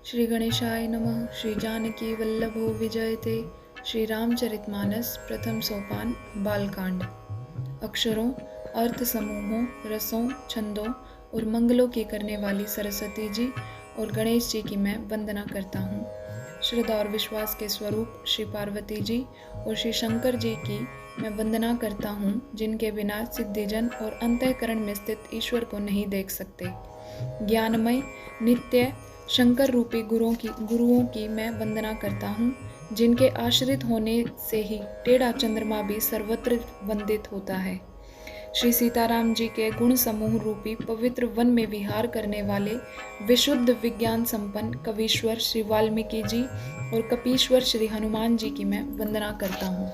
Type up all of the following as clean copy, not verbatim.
श्री गणेशाय नमः। श्री जानकी वल्लभो विजयते। श्री रामचरितमानस प्रथम सोपान बालकांड। अक्षरों, अर्थ समूहों, रसों, छंदों और मंगलों की करने वाली सरस्वती जी और गणेश जी की मैं वंदना करता हूँ। श्रद्धा और विश्वास के स्वरूप श्री पार्वती जी और श्री शंकर जी की मैं वंदना करता हूँ, जिनके बिना सिद्धिजन और अंतःकरण में स्थित ईश्वर को नहीं देख सकते। ज्ञानमय नित्य शंकर रूपी गुरुओं की मैं वंदना करता हूँ, जिनके आश्रित होने से ही टेढ़ा चंद्रमा भी सर्वत्र वंदित होता है। श्री सीताराम जी के गुण समूह रूपी पवित्र वन में विहार करने वाले विशुद्ध विज्ञान संपन्न कवीश्वर श्री वाल्मीकि जी और कपीश्वर श्री हनुमान जी की मैं वंदना करता हूँ।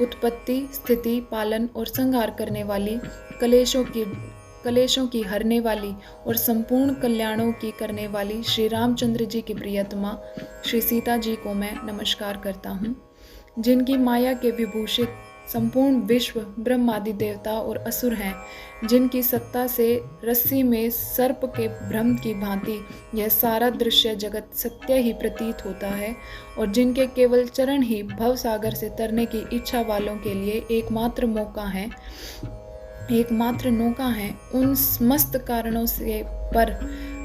उत्पत्ति, स्थिति, पालन और संहार करने वाली कलेशों की हरने वाली और संपूर्ण कल्याणों की करने वाली श्री रामचंद्र जी की प्रियतमा श्री सीता जी को मैं नमस्कार करता हूँ, जिनकी माया के विभूषित संपूर्ण विश्व ब्रह्मादि देवता और असुर हैं, जिनकी सत्ता से रस्सी में सर्प के भ्रम की भांति यह सारा दृश्य जगत सत्य ही प्रतीत होता है, और जिनके केवल चरण ही भव सागर से तरने की इच्छा वालों के लिए एकमात्र नौका है। उन समस्त कारणों से पर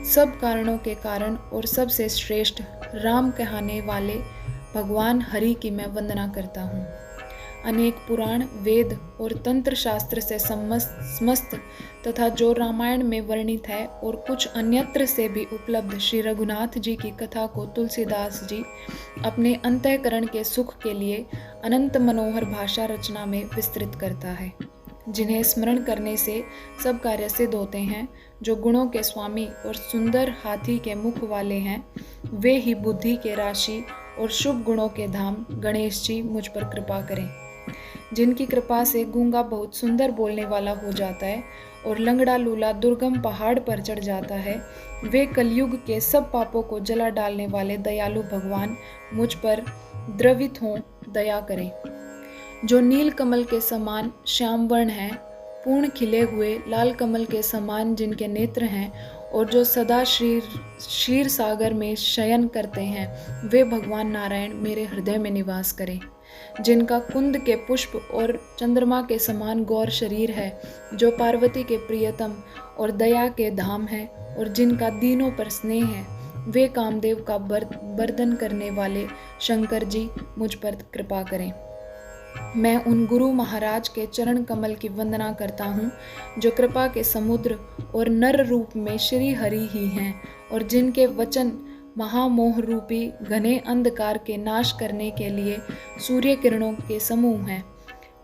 सब कारणों के कारण और सबसे श्रेष्ठ राम कहने वाले भगवान हरि की मैं वंदना करता हूँ। अनेक पुराण, वेद और तंत्र शास्त्र से समस्त तथा जो रामायण में वर्णित है और कुछ अन्यत्र से भी उपलब्ध श्री रघुनाथ जी की कथा को तुलसीदास जी अपने अंतःकरण के सुख के लिए अनंत मनोहर भाषा रचना में विस्तृत करता है, जिन्हें स्मरण करने से सब कार्य सिद्ध होते हैं। जो गुणों के स्वामी और सुंदर हाथी के मुख वाले हैं, वे ही बुद्धि के राशि और शुभ गुणों के धाम गणेश जी मुझ पर कृपा करें। जिनकी कृपा से गूंगा बहुत सुंदर बोलने वाला हो जाता है और लंगड़ा लूला दुर्गम पहाड़ पर चढ़ जाता है, वे कलयुग के सब पापों को जला डालने वाले दयालु भगवान मुझ पर द्रवित हों, दया करें। जो नील कमल के समान श्याम वर्ण है, पूर्ण खिले हुए लाल कमल के समान जिनके नेत्र हैं, और जो सदा क्षीर सागर में शयन करते हैं, वे भगवान नारायण मेरे हृदय में निवास करें। जिनका कुंद के पुष्प और चंद्रमा के समान गौर शरीर है, जो पार्वती के प्रियतम और दया के धाम है, और जिनका दीनों पर स्नेह है, वे कामदेव का बर्दन करने वाले शंकर जी मुझ पर कृपा करें। मैं उन गुरु महाराज के चरण कमल की वंदना करता हूँ, जो कृपा के समुद्र और नर रूप में श्री हरि ही हैं, और जिनके वचन महामोह रूपी घने अंधकार के नाश करने के लिए सूर्य किरणों के समूह हैं।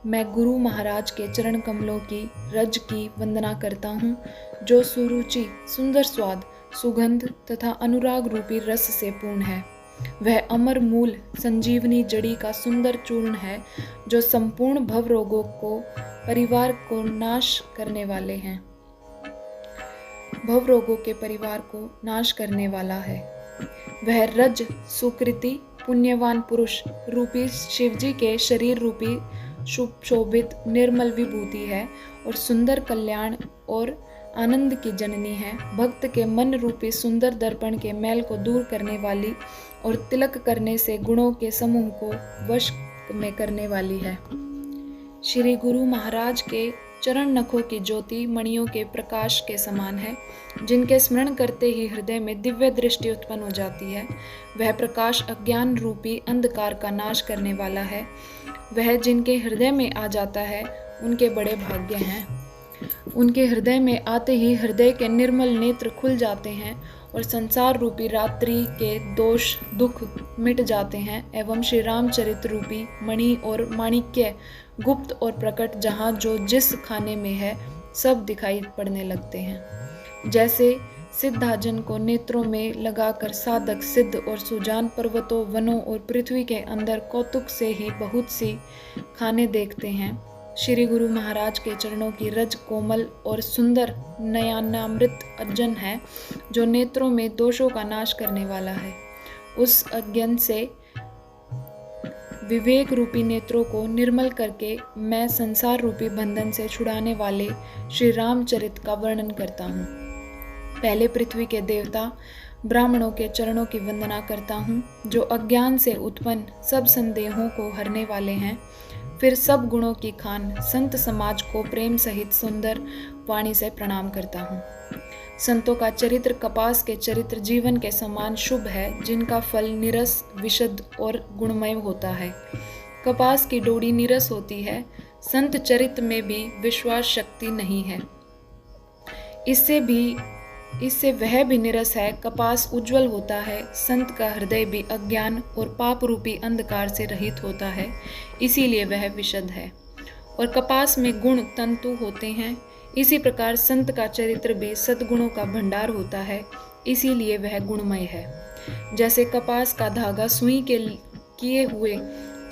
मैं गुरु महाराज के चरण कमलों की रज की वंदना करता हूँ, जो सुरुचि, सुंदर स्वाद, सुगंध तथा अनुराग रूपी रस से पूर्ण है। वह अमर मूल संजीवनी जड़ी का सुंदर चूर्ण है, जो संपूर्ण भव रोगों को परिवार को नाश करने वाले हैं, भव रोगों के परिवार को नाश करने वाला है। वह रज सुकृति पुण्यवान पुरुष रूपी शिवजी के शरीर रूपी शोभित निर्मल विभूति है, और सुंदर कल्याण और आनंद की जननी है। भक्त के मन रूपी सुंदर दर्पण के मैल को दूर करने वाली और तिलक करने से गुणों के समूह को वश में करने वाली है। श्री गुरु महाराज के चरण नखों की ज्योति मणियों के प्रकाश के समान है, जिनके स्मरण करते ही हृदय में दिव्य दृष्टि उत्पन्न हो जाती है। वह प्रकाश अज्ञान रूपी अंधकार का नाश करने वाला है। वह जिनके हृदय में आ जाता है, उनके बड़े भाग्य हैं। उनके हृदय में आते ही हृदय के निर्मल नेत्र खुल जाते हैं, और संसार रूपी रात्रि के दोष दुख मिट जाते हैं, एवं श्री रामचरित रूपी मणि और माणिक्य गुप्त और प्रकट जहाँ जो जिस खाने में है, सब दिखाई पड़ने लगते हैं। जैसे सिद्धाजन को नेत्रों में लगाकर साधक सिद्ध और सुजान पर्वतों, वनों और पृथ्वी के अंदर कौतुक से ही बहुत सी खाने देखते हैं, श्री गुरु महाराज के चरणों की रज कोमल और सुंदर नयनामृत अज्जन है, जो नेत्रों में दोषों का नाश करने वाला है। उस अज्ञान से विवेक रूपी नेत्रों को निर्मल करके मैं संसार रूपी बंधन से छुड़ाने वाले श्री रामचरित का वर्णन करता हूँ। पहले पृथ्वी के देवता ब्राह्मणों के चरणों की वंदना करता हूँ, जो अज्ञान से उत्पन्न सब संदेहों को हरने वाले हैं। फिर सब गुणों की खान संत समाज को प्रेम सहित सुंदर वाणी से प्रणाम करता हूँ। संतों का चरित्र कपास के चरित्र जीवन के समान शुभ है, जिनका फल निरस, विशुद्ध और गुणमय होता है। कपास की डोरी निरस होती है, संत चरित्र में भी विश्वास शक्ति नहीं है। इससे वह भी निरस है। कपास उज्जवल होता है, संत का हृदय भी अज्ञान और पाप रूपी अंधकार से रहित होता है, इसीलिए वह विशुद्ध है। और कपास में गुण तंतु होते हैं, इसी प्रकार संत का चरित्र भी सद्गुणों का भंडार होता है, इसीलिए वह गुणमय है। जैसे कपास का धागा सुई के किए हुए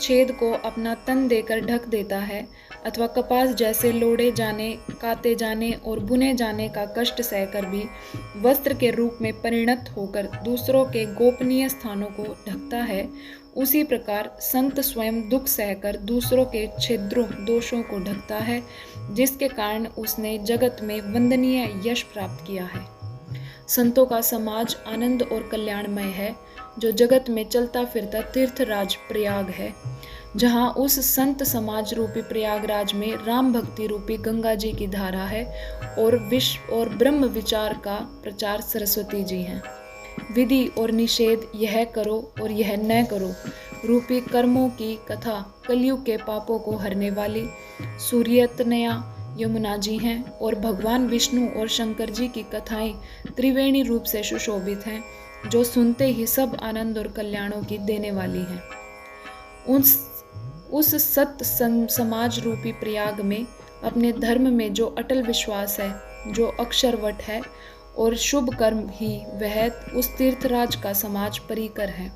छेद को अपना तन देकर ढक देता है, अथवा कपास जैसे लोड़े जाने, काते जाने और बुने जाने का कष्ट सहकर भी वस्त्र के रूप में परिणत होकर दूसरों के गोपनीय स्थानों को ढकता है, उसी प्रकार संत स्वयं दुख सहकर दूसरों के छिद्रों दोषों को ढकता है, जिसके कारण उसने जगत में वंदनीय यश प्राप्त किया है। संतों का समाज आनंद और कल्याणमय है, जो जगत में चलता फिरता तीर्थराज प्रयाग है, जहाँ उस संत समाज रूपी प्रयागराज में राम भक्ति रूपी गंगा जी की धारा है और विश्व और ब्रह्म विचार का प्रचार सरस्वती जी हैं। विधि और निषेध, यह करो और यह न करो रूपी कर्मों की कथा कलयुग के पापों को हरने वाली सूर्यतनया यमुना जी हैं, और भगवान विष्णु और शंकर जी की कथाएं त्रिवेणी रूप से सुशोभित हैं, जो सुनते ही सब आनंद और कल्याणों की देने वाली हैं। उस सत्य समाज रूपी प्रयाग में अपने धर्म में जो अटल विश्वास है, जो अक्षरवट है और शुभ कर्म ही वह उस तीर्थराज का समाज परिकर है।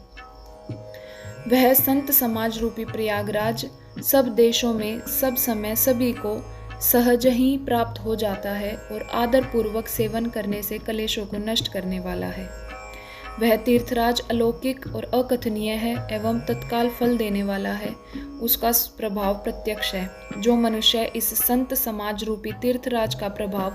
वह संत समाज रूपी प्रयागराज सब देशों में सब समय सभी को सहज ही प्राप्त हो जाता है और आदर पूर्वक सेवन करने से कलेशों को नष्ट करने वाला है। वह तीर्थराज अलौकिक और अकथनीय है एवं तत्काल फल देने वाला है। उसका प्रभाव प्रत्यक्ष है। जो मनुष्य इस संत समाज रूपी तीर्थराज का प्रभाव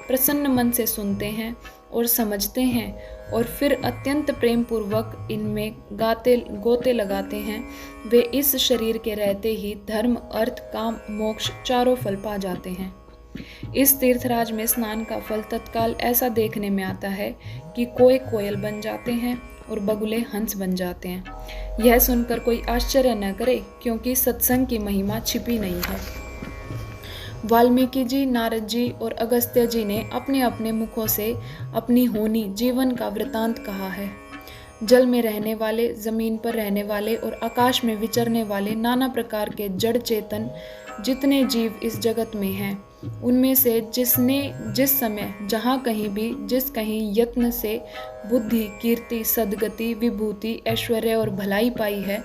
प्रसन्न मन से सुनते हैं और समझते हैं और फिर अत्यंत प्रेम पूर्वक इनमें गोते लगाते हैं, वे इस शरीर के रहते ही धर्म, अर्थ, काम, मोक्ष चारों फल पा जाते हैं। इस तीर्थराज में स्नान का फल तत्काल ऐसा देखने में आता है कि कोई कोयल बन जाते हैं और बगुले हंस बन जाते हैं। यह सुनकर कोई आश्चर्य न करे, क्योंकि सत्संग की महिमा छिपी नहीं है। वाल्मीकि जी, नारद जी और अगस्त्य जी ने अपने अपने मुखों से अपनी होनी जीवन का वृतांत कहा है। जल में रहने वाले, जमीन पर रहने वाले और आकाश में विचरने वाले नाना प्रकार के जड़ चेतन जितने जीव इस जगत में हैं, उनमें से जिसने जिस समय जहाँ कहीं भी जिस कहीं यत्न से बुद्धि, कीर्ति, सद्गति, विभूति, ऐश्वर्य और भलाई पाई है,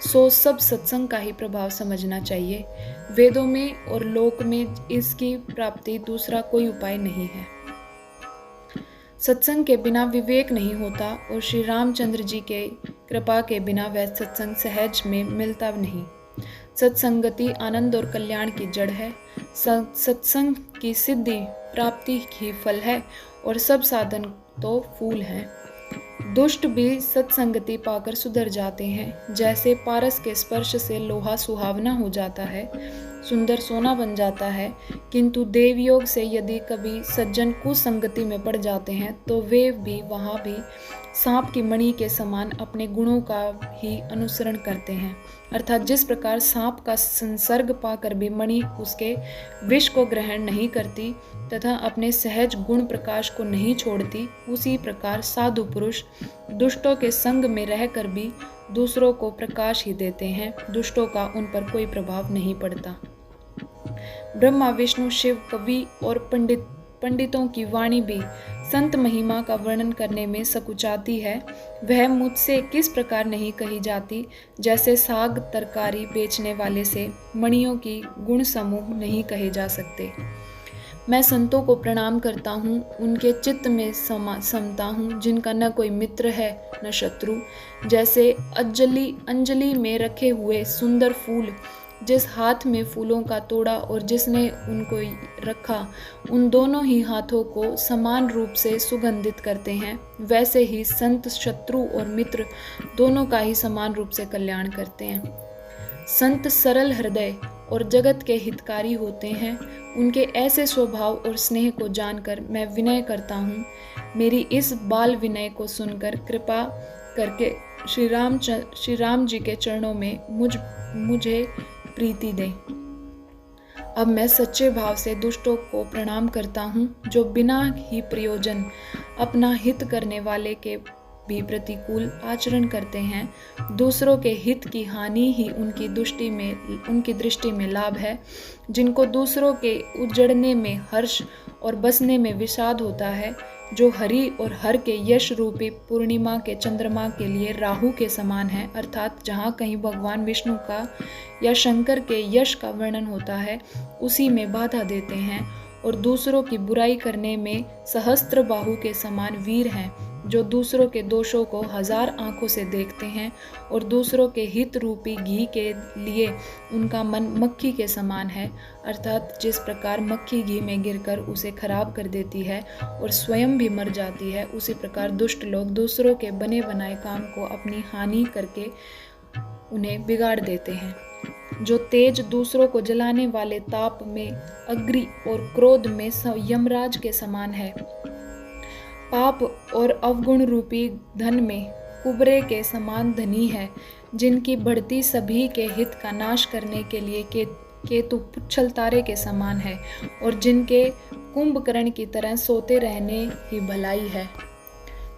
सो सब सत्संग का ही प्रभाव समझना चाहिए। वेदों में और लोक में इसकी प्राप्ति दूसरा कोई उपाय नहीं है। सत्संग के बिना विवेक नहीं होता और श्री रामचंद्र जी के कृपा के बिना वह सत्संग सहज में मिलता नहीं। सत्संगति आनंद और कल्याण की जड़ है। सत्संग की सिद्धि प्राप्ति ही फल है और सब साधन तो फूल हैं। दुष्ट भी सत्संगति पाकर सुधर जाते हैं। जैसे पारस के स्पर्श से लोहा सुहावना हो जाता है, सुंदर सोना बन जाता है, किंतु देवयोग से यदि कभी सज्जन कुसंगति में पड़ जाते हैं तो वे भी वहाँ भी सांप की मणि के समान अपने गुणों का ही अनुसरण करते हैं। अर्थात जिस प्रकार सांप का संसर्ग पाकर भी मणि उसके विष को ग्रहण नहीं करती तथा अपने सहज गुण प्रकाश को नहीं छोड़ती, उसी प्रकार साधु पुरुष दुष्टों के संग में रहकर भी दूसरों को प्रकाश ही देते हैं। दुष्टों का उन पर कोई प्रभाव नहीं पड़ता। ब्रह्मा, विष्णु, शिव, कवि और पंडितों की वाणी भी संत महिमा का वर्णन करने में सकुचाती है। वह मुझसे किस प्रकार नहीं कही जाती, जैसे साग तरकारी बेचने वाले से मणियों की गुण समूह नहीं कहे जा सकते। मैं संतों को प्रणाम करता हूँ, उनके चित्त में समता हूँ, जिनका न कोई मित्र है न शत्रु। जैसे अंजलि में रखे हुए सुंदर फूल जिस हाथ में फूलों का तोड़ा और जिसने उनको रखा, उन दोनों ही हाथों को समान रूप से सुगंधित करते हैं। वैसे ही संत शत्रु और मित्र दोनों का ही समान रूप से कल्याण करते हैं। संत सरल हृदय और जगत के हितकारी होते हैं। उनके ऐसे स्वभाव और स्नेह को जानकर मैं विनय करता हूँ। मेरी इस बाल विनय को सुनकर कृपा करके श्री राम जी के चरणों में मुझे प्रीति दें। अब मैं सच्चे भाव से दुष्टों को प्रणाम करता हूँ, जो बिना ही प्रयोजन अपना हित करने वाले के भी प्रतिकूल आचरण करते हैं। दूसरों के हित की हानि ही उनकी दृष्टि में लाभ है। जिनको दूसरों के उजड़ने में हर्ष और बसने में विषाद होता है, जो हरि और हर के यश रूपी पूर्णिमा के चंद्रमा के लिए राहु के समान है, अर्थात जहाँ कहीं भगवान विष्णु का या शंकर के यश का वर्णन होता है, उसी में बाधा देते हैं। और दूसरों की बुराई करने में सहस्त्र बाहु के समान वीर हैं, जो दूसरों के दोषों को 1000 आंखों से देखते हैं और दूसरों के हित रूपी घी के लिए उनका मन मक्खी के समान है, अर्थात जिस प्रकार मक्खी घी में गिरकर उसे खराब कर देती है और स्वयं भी मर जाती है, उसी प्रकार दुष्ट लोग दूसरों के बने बनाए काम को अपनी हानि करके उन्हें बिगाड़ देते हैं। जो तेज दूसरों को जलाने वाले ताप में अग्नि और क्रोध में यमराज के समान है, पाप और अवगुण रूपी धन में कुबरे के समान धनी है, जिनकी बढ़ती सभी के हित का नाश करने के लिए केतु पुच्छल तारे के समान है और जिनके कुंभकर्ण की तरह सोते रहने ही भलाई है।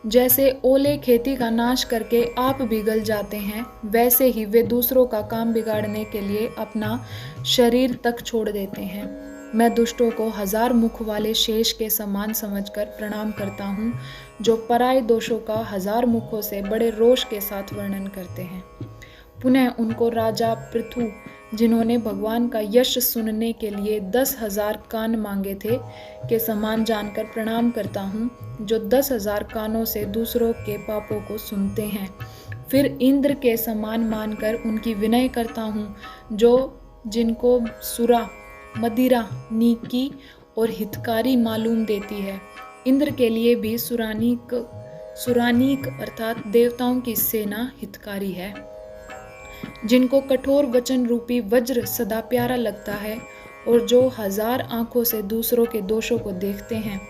जैसे ओले खेती का नाश करके आप भी गल जाते हैं, वैसे ही वे दूसरों का काम बिगाड़ने के लिए अपना शरीर तक छोड़ देते हैं। मैं दुष्टों को 1000 मुख वाले शेष के समान समझकर प्रणाम करता हूँ, जो पराये दोषों का 1000 मुखों से बड़े रोष के साथ वर्णन करते हैं। पुनः उनको राजा पृथु, जिन्होंने भगवान का यश सुनने के लिए 10,000 कान मांगे थे, के समान जानकर प्रणाम करता हूँ, जो 10,000 कानों से दूसरों के पापों को सुनते हैं। फिर इंद्र के समान मानकर उनकी विनय करता हूँ, जिनको सुरा, मदिरा, नीकी और हितकारी मालूम देती है। इंद्र के लिए भी सुरानीक अर्थात देवताओं की सेना हितकारी है। जिनको कठोर वचन रूपी वज्र सदा प्यारा लगता है और जो 1000 आंखों से दूसरों के दोषों को देखते हैं।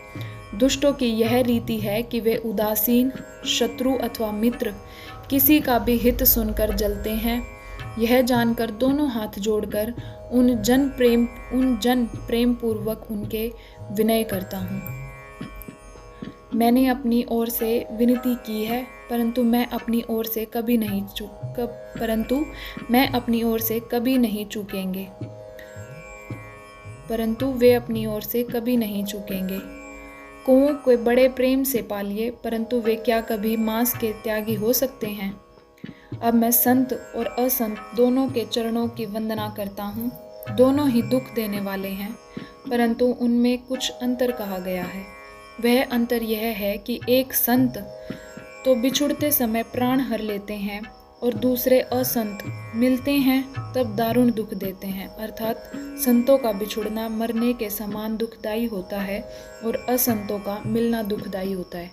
दुष्टों की यह रीति है कि वे उदासीन, शत्रु अथवा मित्र किसी का भी हित सुनकर जलते हैं। यह जानकर दोनों हाथ जोड़कर उन जन प्रेम पूर्वक उनके विनय करता हूँ। मैंने अपनी ओर से विनती की है, परंतु वे अपनी ओर से कभी नहीं चूकेंगे। कौओं को बड़े प्रेम से पालिए, परंतु वे क्या कभी मांस के त्यागी हो सकते हैं। अब मैं संत और असंत दोनों के चरणों की वंदना करता हूँ। दोनों ही दुख देने वाले हैं, परंतु उनमें कुछ अंतर कहा गया है। वह अंतर यह है कि एक संत तो बिछुड़ते समय प्राण हर लेते हैं और दूसरे असंत मिलते हैं तब दारुण दुख देते हैं, अर्थात संतों का बिछुड़ना मरने के समान दुखदायी होता है और असंतों का मिलना दुखदायी होता है।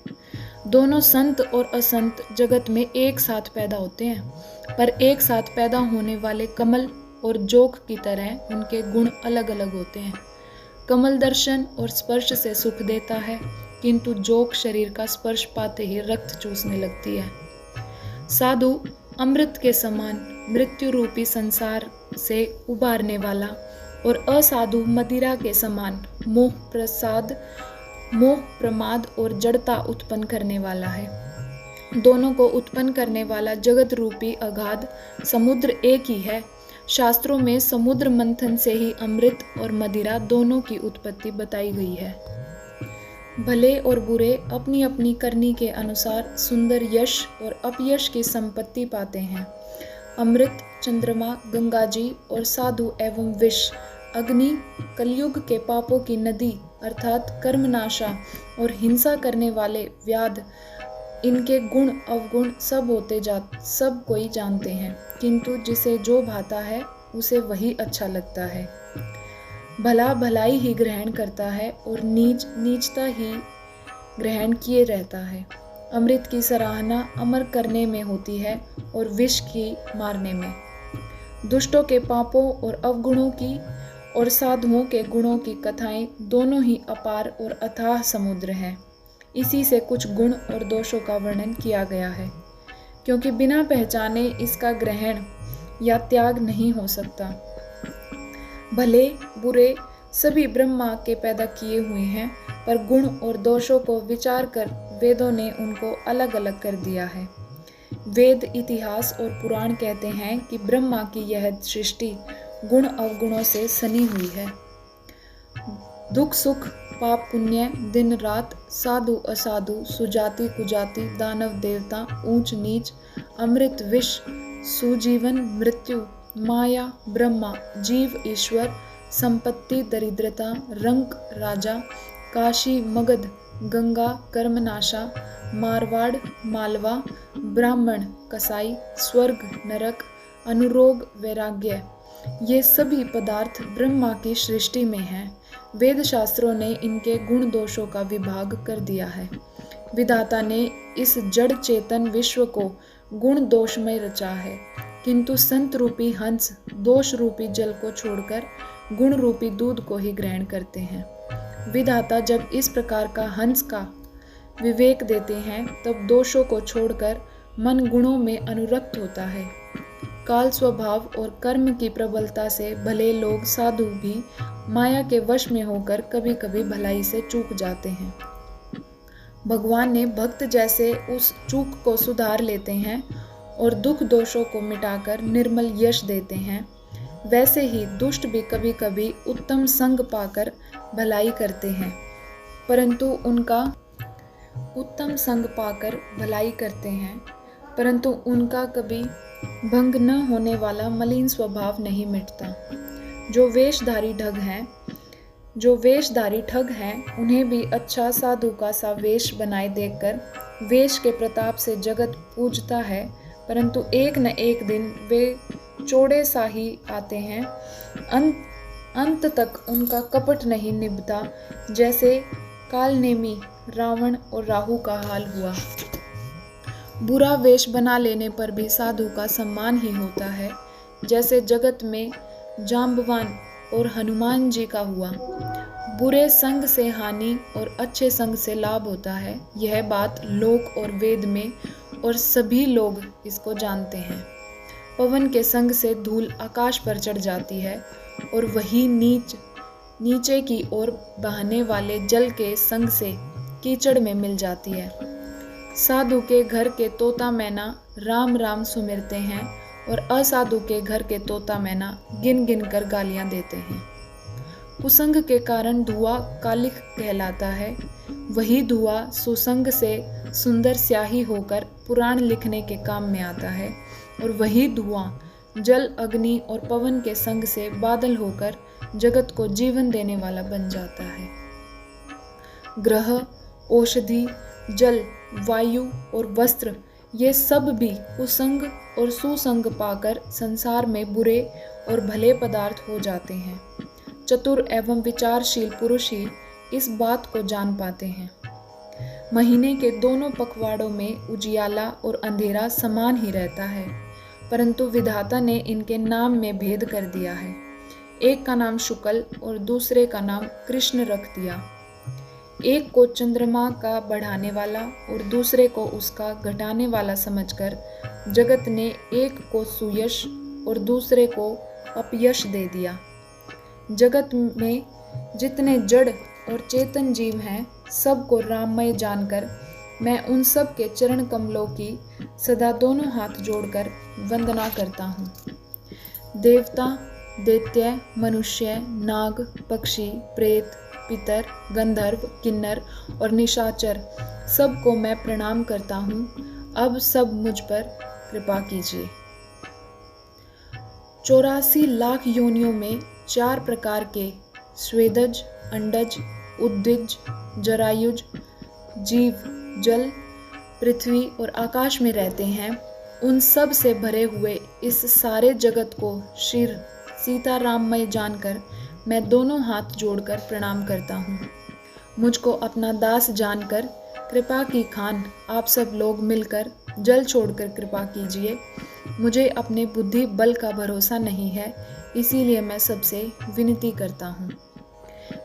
दोनों संत और असंत जगत में एक साथ पैदा होते हैं, पर एक साथ पैदा होने वाले कमल और जोक की तरह उनके गुण अलग अलग होते हैं। कमल दर्शन और स्पर्श से सुख देता है, किंतु जोक शरीर का स्पर्श पाते ही रक्त चूसने लगती है। साधु अमृत के समान मृत्यु रूपी संसार से उबारने वाला और असाधु मदिरा के समान मोह प्रमाद और जड़ता उत्पन्न करने वाला है। दोनों को उत्पन्न करने वाला जगत रूपी अगाध समुद्र एक ही है। शास्त्रों में समुद्र मंथन से ही अमृत और मदिरा दोनों की उत्पत्ति बताई गई है। भले और बुरे अपनी अपनी करनी के अनुसार सुंदर यश और अपयश की संपत्ति पाते हैं। अमृत, चंद्रमा, गंगा जी और साधु एवं विष, अग्नि, कलयुग के पापों की नदी अर्थात कर्मनाशा और हिंसा करने वाले व्याध, इनके गुण अवगुण सब कोई जानते हैं, किंतु जिसे जो भाता है उसे वही अच्छा लगता है। भला भलाई ही ग्रहण करता है और नीच नीचता ही ग्रहण किए रहता है। अमृत की सराहना अमर करने में होती है और विष की मारने में। दुष्टों के पापों और अवगुणों की और साधुओं के गुणों की कथाएं दोनों ही अपार और अथाह समुद्र हैं। इसी से कुछ गुण और दोषों का वर्णन किया गया है, क्योंकि बिना पहचाने इसका ग्रहण या त्याग नहीं हो सकता। भले बुरे सभी ब्रह्मा के पैदा किए हुए हैं, पर गुण और दोषों को विचार कर वेदों ने उनको अलग अलग कर दिया है। वेद, इतिहास और पुराण कहते हैं कि ब्रह्मा की यह सृष्टि गुण अवगुणों से सनी हुई है। दुख सुख, पाप पुण्य, दिन रात, साधु असाधु, सुजाति कुजाति, दानव देवता, ऊंच नीच, अमृत विष, सुजीवन मृत्यु, माया ब्रह्मा, जीव ईश्वर, संपत्ति दरिद्रता, रंक राजा, काशी मगध, गंगा कर्मनाशा, मारवाड़ मालवा, ब्राह्मण कसाई, स्वर्ग नरक, अनुरोग वैराग्य, ये सभी पदार्थ ब्रह्मा की सृष्टि में हैं। वेद शास्त्रों ने इनके गुण दोषों का विभाग कर दिया है। विधाता ने इस जड़ चेतन विश्व को गुण दोष में रचा है, किंतु संत रूपी हंस दोष रूपी जल को छोड़कर गुण रूपी दूध को ही ग्रहण करते हैं। विधाता जब इस प्रकार का हंस का विवेक देते हैं, तब दोषों को छोड़कर मन गुणों में अनुरक्त होता है। काल स्वभाव और कर्म की प्रबलता से भले लोग साधु भी माया के वश में होकर कभी कभी भलाई से चूक जाते हैं। भगवान ने भक्त जैसे उस चूक को सुधार लेते हैं और दुख दोषों को मिटाकर निर्मल यश देते हैं, वैसे ही दुष्ट भी कभी कभी उत्तम संग पाकर भलाई करते हैं, परंतु उनका कभी भंग न होने वाला मलिन स्वभाव नहीं मिटता। जो वेशधारी ठग हैं, उन्हें भी अच्छा साधु का सा वेश बनाए देखकर वेश के प्रताप से जगत पूजता है, परंतु एक न एक दिन वे चोड़े सा ही आते हैं। अंत तक उनका कपट नहीं निभता, जैसे कालनेमी रावण और राहु का हाल हुआ। बुरा वेश बना लेने पर भी साधु का सम्मान ही होता है, जैसे जगत में जाम्बवान और हनुमान जी का हुआ। बुरे संग से हानि और अच्छे संग से लाभ होता है। यह बात लोक और वेद में और सभी लोग इसको जानते हैं। पवन के संग से धूल आकाश पर चढ़ जाती है और वही नीचे की ओर बहने वाले जल के संग से कीचड़ में मिल जाती है। साधु के घर के तोता मैना राम राम सुमिरते हैं और असाधु के घर के तोता मैना गिन गिन कर गालियां देते हैं। कुसंग के कारण धुआं कालिख कहलाता है। वही धुआं सुसंग से सुंदर स्याही होकर पुराण लिखने के काम में आता है, और वही धुआं जल अग्नि और पवन के संग से बादल होकर जगत को जीवन देने वाला बन जाता है। ग्रह, औषधि, जल, वायु और वस्त्र, ये सब भी कुसंग और सुसंग पाकर संसार में बुरे और भले पदार्थ हो जाते हैं। चतुर एवं विचारशील पुरुष ही इस बात को जान पाते हैं। महीने के दोनों पखवाड़ों में उजियाला और अंधेरा समान ही रहता है, परंतु विधाता ने इनके नाम में भेद कर दिया है। एक का नाम शुक्ल और दूसरे का नाम कृष्ण रख दिया। एक को चंद्रमा का बढ़ाने वाला और दूसरे को उसका घटाने वाला समझकर जगत ने एक को सुयश और दूसरे को अपयश दे दिया। जगत में जितने जड़ और चेतन जीव हैं, सबको राममय जानकर मैं उन सब के चरण कमलों की सदा दोनों हाथ जोड़कर वंदना करता हूँ। देवता, दैत्य, मनुष्य, नाग, पक्षी, प्रेत, पितर, गंधर्व, किन्नर और निशाचर, सबको मैं प्रणाम करता हूँ। अब सब मुझ पर कृपा कीजिए। 84 लाख योनियों में 4 प्रकार के स्वेदज, अंडज, उद्भिज, जरायुज जीव जल, पृथ्वी और आकाश में रहते हैं। उन सब से भरे हुए इस सारे जगत को सीता राममय जानकर मैं दोनों हाथ जोड़कर प्रणाम करता हूँ। मुझको अपना दास जानकर कृपा की खान आप सब लोग मिलकर जल छोड़कर कृपा कीजिए। मुझे अपने बुद्धि बल का भरोसा नहीं है, इसीलिए मैं सबसे विनती करता हूँ।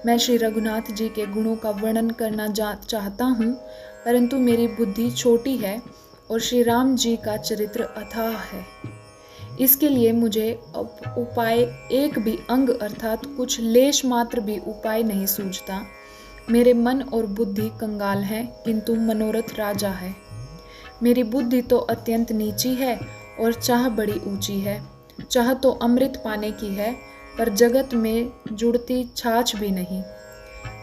मैं श्री रघुनाथ जी के गुणों का वर्णन करना चाहता हूँ, परंतु मेरी बुद्धि छोटी है और श्री राम जी का चरित्र अथाह है। इसके लिए मुझे उपाय एक भी अंग अर्थात कुछ लेश मात्र भी उपाय नहीं सूझता। मेरे मन और बुद्धि कंगाल है, किंतु मनोरथ राजा है। मेरी बुद्धि तो अत्यंत नीची है और चाह बड़ी ऊंची है। चाह तो अमृत पाने की है, पर जगत में जुड़ती छाछ भी नहीं।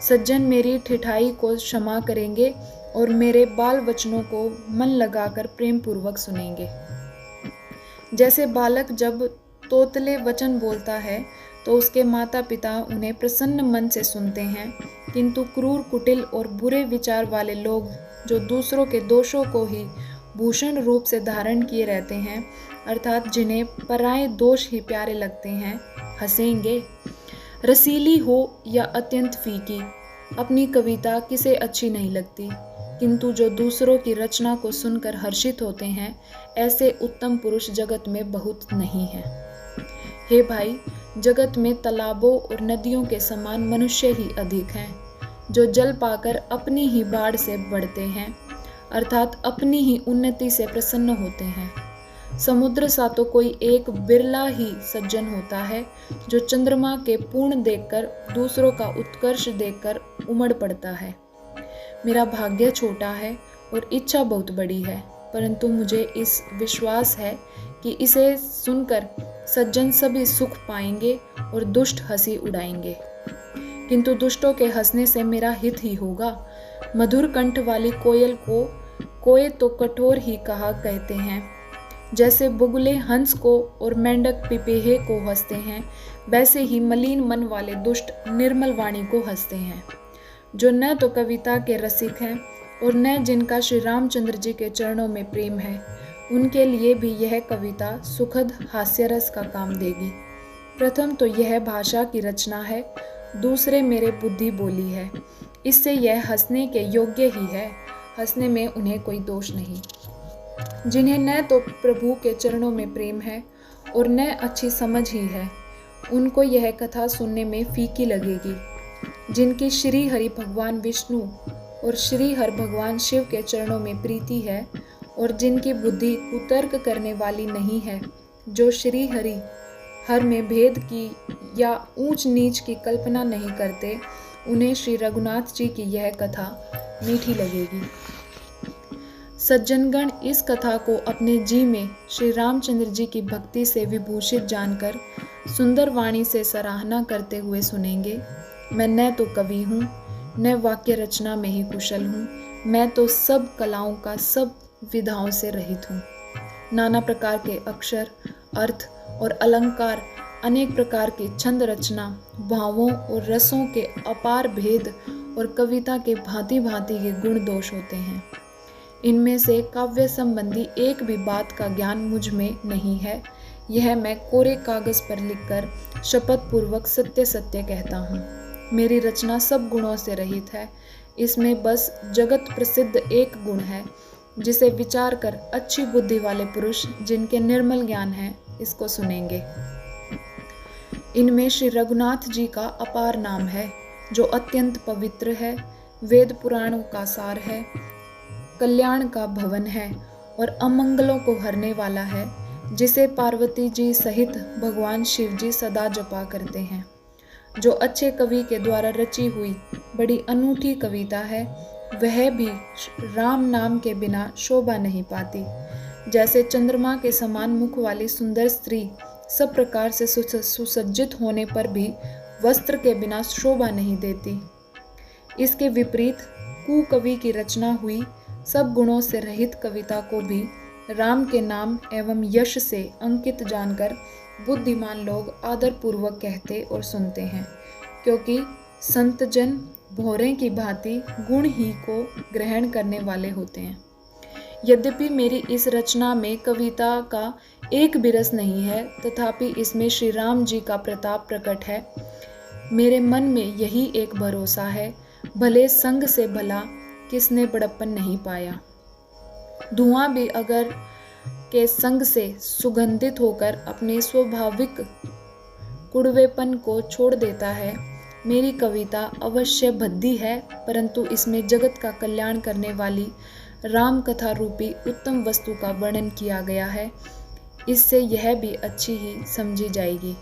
सज्जन मेरी ठिठाई को क्षमा करेंगे और मेरे बाल वचनों को मन लगाकर प्रेम पूर्वक सुनेंगे। जैसे बालक जब तोतले वचन बोलता है तो उसके माता पिता उन्हें प्रसन्न मन से सुनते हैं, किंतु क्रूर कुटिल और बुरे विचार वाले लोग जो दूसरों के दोषों को ही भूषण रूप से धारण किए रहते हैं, अर्थात जिन्हें पराये दोष ही प्यारे लगते हैं, हंसेंगे। रसीली हो या अत्यंत फीकी, अपनी कविता किसे अच्छी नहीं लगती, किंतु जो दूसरों की रचना को सुनकर हर्षित होते हैं, ऐसे उत्तम पुरुष जगत में बहुत नहीं हैं। हे भाई, जगत में तालाबों और नदियों के समान मनुष्य ही अधिक हैं, जो जल पाकर अपनी ही बाढ़ से बढ़ते हैं, अर्थात अपनी ही उन्नति से प्रसन्न होते हैं। समुद्र सा तो कोई एक बिरला ही सज्जन होता है, जो चंद्रमा के पूर्ण देखकर दूसरों का उत्कर्ष देखकर उमड़ पड़ता है। मेरा भाग्य छोटा है और इच्छा बहुत बड़ी है, परंतु मुझे इस विश्वास है कि इसे सुनकर सज्जन सभी सुख पाएंगे और दुष्ट हंसी उड़ाएंगे, किंतु दुष्टों के हंसने से मेरा हित ही होगा। मधुर कंठ वाली कोयल को कोए तो कठोर ही कहा कहते हैं, जैसे बुगले हंस को और मेंढक पिपेहे को हंसते हैं, वैसे ही मलिन मन वाले दुष्ट निर्मल वाणी को हंसते हैं। जो न तो कविता के रसिक हैं और न जिनका श्री रामचंद्र जी के चरणों में प्रेम है, उनके लिए भी यह कविता सुखद हास्यरस का काम देगी। प्रथम तो यह भाषा की रचना है, दूसरे मेरे बुद्धि बोली है, इससे यह हंसने के योग्य ही है। हंसने में उन्हें कोई दोष नहीं। जिन्हें न तो प्रभु के चरणों में प्रेम है और न अच्छी समझ ही है, उनको यह कथा सुनने में फीकी लगेगी। जिनकी श्री हरि भगवान विष्णु और श्री हर भगवान शिव के चरणों में प्रीति है और जिनकी बुद्धि कुतर्क करने वाली नहीं है, जो श्री हरि हर में भेद की या ऊंच नीच की कल्पना नहीं करते, उन्हें श्री रघुनाथ जी की यह कथा मीठी लगेगी। सज्जनगण इस कथा को अपने जी में श्री रामचंद्र जी की भक्ति से विभूषित जानकर सुंदर वाणी से सराहना करते हुए सुनेंगे। मैं न तो कवि हूँ, न वाक्य रचना में ही कुशल हूँ, मैं तो सब कलाओं का सब विधाओं से रहित हूँ। नाना प्रकार के अक्षर, अर्थ और अलंकार, अनेक प्रकार की छंद रचना, भावों और रसों के अपार भेद और कविता के भांति भांति के गुण दोष होते हैं। इनमें से काव्य संबंधी एक भी बात का ज्ञान मुझ में नहीं है। यह मैं कोरे कागज पर लिखकर शपथ पूर्वक सत्य सत्य कहता हूँ। मेरी रचना सब गुणों से रहित है। इसमें बस जगत प्रसिद्ध एक गुण है, जिसे विचार कर अच्छी बुद्धि वाले पुरुष जिनके निर्मल ज्ञान है, इसको सुनेंगे। इनमें श्री रघुनाथ जी का अपार नाम है, जो अत्यंत पवित्र है, वेद पुराणों का सार है, कल्याण का भवन है और अमंगलों को हरने वाला है, जिसे पार्वती जी सहित भगवान शिव जी सदा जपा करते हैं। जो अच्छे कवि के द्वारा रची हुई बड़ी अनूठी कविता है, वह भी राम नाम के बिना शोभा नहीं पाती। जैसे चंद्रमा के समान मुख वाली सुंदर स्त्री सब प्रकार से सुसज्जित होने पर भी वस्त्र के बिना शोभा नहीं देती, इसके विपरीत कुकवि की रचना हुई सब गुणों से रहित कविता को भी राम के नाम एवं यश से अंकित जानकर बुद्धिमान लोग आदर पूर्वक कहते और सुनते हैं, क्योंकि संतजन भौरे की भांति गुण ही को ग्रहण करने वाले होते हैं। यद्यपि मेरी इस रचना में कविता का एक भी रस नहीं है, तथापि इसमें श्री राम जी का प्रताप प्रकट है। मेरे मन में यही एक भरोसा है, भले संग से भला किसने बड़प्पन नहीं पाया। धुआं भी अगर के संग से सुगंधित होकर अपने स्वाभाविक कुड़वेपन को छोड़ देता है। मेरी कविता अवश्य भद्दी है, परंतु इसमें जगत का कल्याण करने वाली राम कथा रूपी उत्तम वस्तु का वर्णन किया गया है। इससे यह भी अच्छी ही समझी जाएगी।